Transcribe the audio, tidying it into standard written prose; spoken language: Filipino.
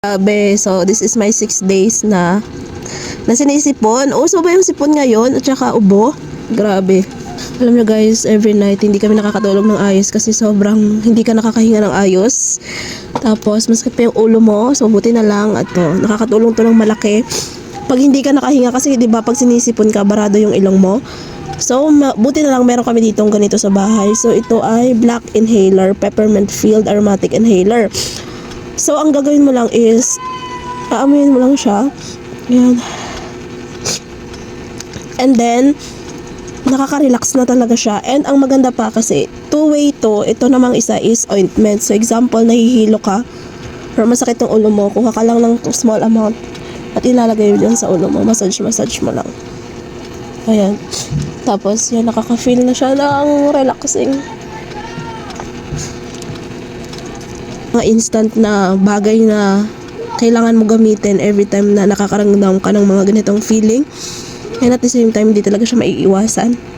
Grabe, so this is my 6 days na sinisipon. Uso ba yung sipon ngayon at saka ubo? Grabe. Alam nyo guys, every night hindi kami nakakatulog ng ayos kasi sobrang hindi ka nakakahinga ng ayos. Tapos masakit pa yung ulo mo, so buti na lang at to, nakakatulong to ng malaki. Pag hindi ka nakahinga kasi 'di ba pag sinisipon ka barado yung ilong mo. So buti na lang meron kami ditong ganito sa bahay. So ito ay black inhaler, peppermint field aromatic inhaler. So, ang gagawin mo lang is, aamuyin mo lang siya. Ayan. And then, nakaka-relax na talaga siya. And ang maganda pa kasi, two-way to. Ito namang isa is ointment. So, example, nahihilo ka, or masakit yung ulo mo, kuha ka lang ng small amount at ilalagay yun sa ulo mo. Massage mo lang. Ayan. Tapos, yan, nakaka-feel na siya ng relaxing. Mga instant na bagay na kailangan mo gamitin every time na nakakaramdam ka ng mga ganitong feeling, and at the same time hindi talaga siya maiiwasan.